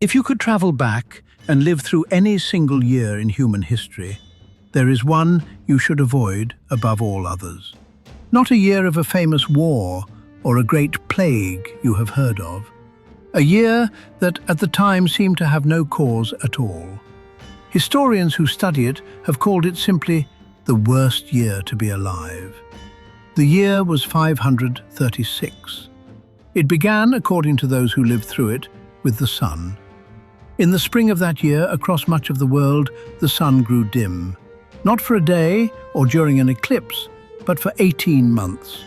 If you could travel back and live through any single year in human history, there is one you should avoid above all others. Not a year of a famous war or a great plague you have heard of. A year that at the time seemed to have no cause at all. Historians who study it have called it simply the worst year to be alive. The year was 536. It began, according to those who lived through it, with the sun. In the spring of that year, across much of the world, the sun grew dim. Not for a day or during an eclipse, but for 18 months.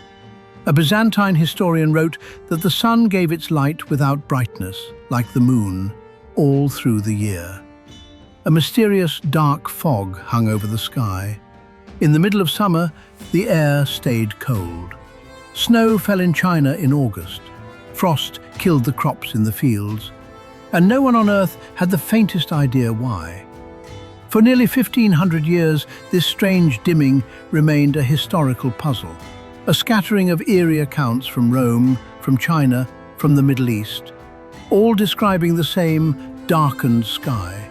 A Byzantine historian wrote that the sun gave its light without brightness, like the moon, all through the year. A mysterious dark fog hung over the sky. In the middle of summer, the air stayed cold. Snow fell in China in August. Frost killed the crops in the fields. And no one on Earth had the faintest idea why. For nearly 1,500 years, this strange dimming remained a historical puzzle, a scattering of eerie accounts from Rome, from China, from the Middle East, all describing the same darkened sky.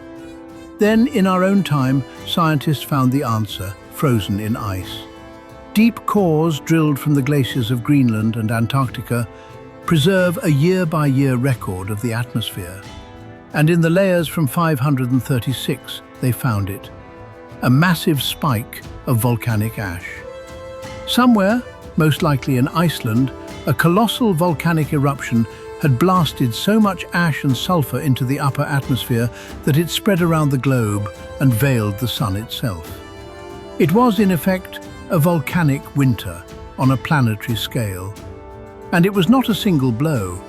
Then, in our own time, scientists found the answer, frozen in ice. Deep cores drilled from the glaciers of Greenland and Antarctica preserve a year-by-year record of the atmosphere. And in the layers from 536, they found it, a massive spike of volcanic ash. Somewhere, most likely in Iceland, a colossal volcanic eruption had blasted so much ash and sulfur into the upper atmosphere that it spread around the globe and veiled the sun itself. It was, in effect, a volcanic winter on a planetary scale. And it was not a single blow.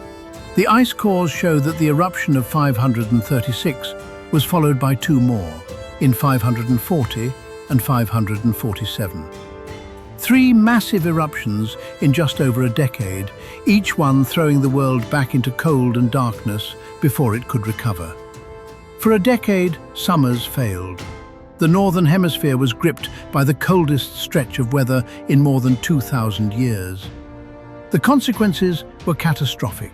The ice cores show that the eruption of 536 was followed by two more, in 540 and 547. Three massive eruptions in just over a decade, each one throwing the world back into cold and darkness before it could recover. For a decade, summers failed. The northern hemisphere was gripped by the coldest stretch of weather in more than 2,000 years. The consequences were catastrophic.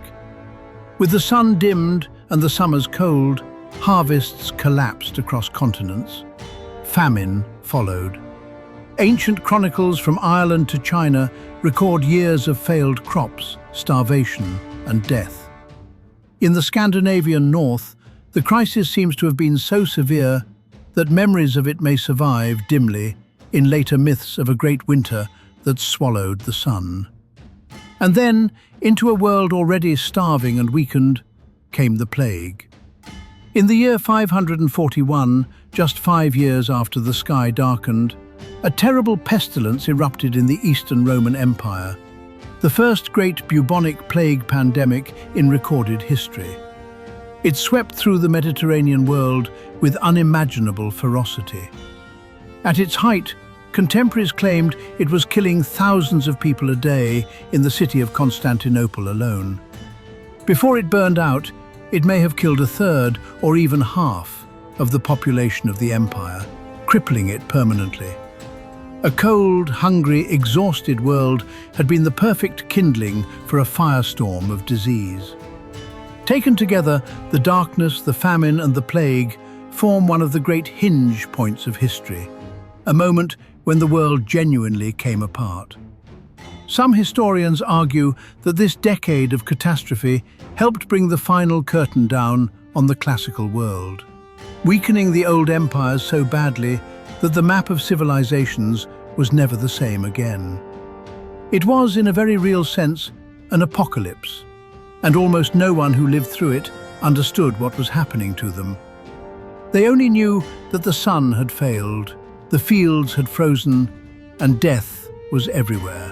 With the sun dimmed and the summers cold, harvests collapsed across continents. Famine followed. Ancient chronicles from Ireland to China record years of failed crops, starvation, and death. In the Scandinavian north, the crisis seems to have been so severe that memories of it may survive dimly in later myths of a great winter that swallowed the sun. And then, into a world already starving and weakened, came the plague. In the year 541, just 5 years after the sky darkened, a terrible pestilence erupted in the Eastern Roman Empire, the first great bubonic plague pandemic in recorded history. It swept through the Mediterranean world with unimaginable ferocity. At its height, contemporaries claimed it was killing thousands of people a day in the city of Constantinople alone. Before it burned out, it may have killed a third or even half of the population of the empire, crippling it permanently. A cold, hungry, exhausted world had been the perfect kindling for a firestorm of disease. Taken together, the darkness, the famine, and the plague form one of the great hinge points of history, a moment when the world genuinely came apart. Some historians argue that this decade of catastrophe helped bring the final curtain down on the classical world, weakening the old empires so badly that the map of civilizations was never the same again. It was, in a very real sense, an apocalypse, and almost no one who lived through it understood what was happening to them. They only knew that the sun had failed, the fields had frozen, and death was everywhere.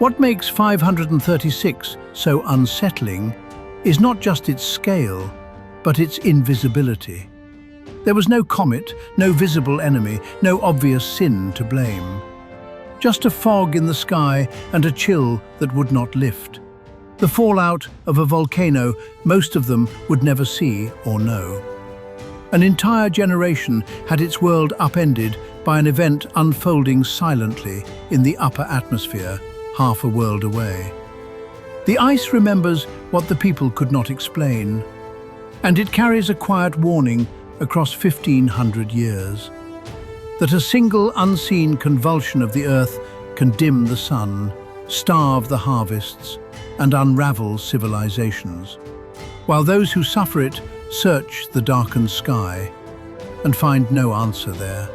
What makes 536 so unsettling is not just its scale, but its invisibility. There was no comet, no visible enemy, no obvious sin to blame. Just a fog in the sky and a chill that would not lift. The fallout of a volcano most of them would never see or know. An entire generation had its world upended by an event unfolding silently in the upper atmosphere, half a world away. The ice remembers what the people could not explain. And it carries a quiet warning across 1,500 years, that a single unseen convulsion of the earth can dim the sun, starve the harvests, and unravel civilizations, while those who suffer it search the darkened sky and find no answer there.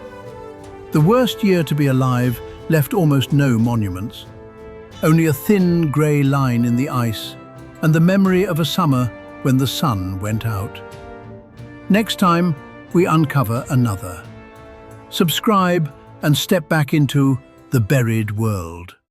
The worst year to be alive left almost no monuments, only a thin grey line in the ice and the memory of a summer when the sun went out. Next time, we uncover another. Subscribe and step back into the buried world.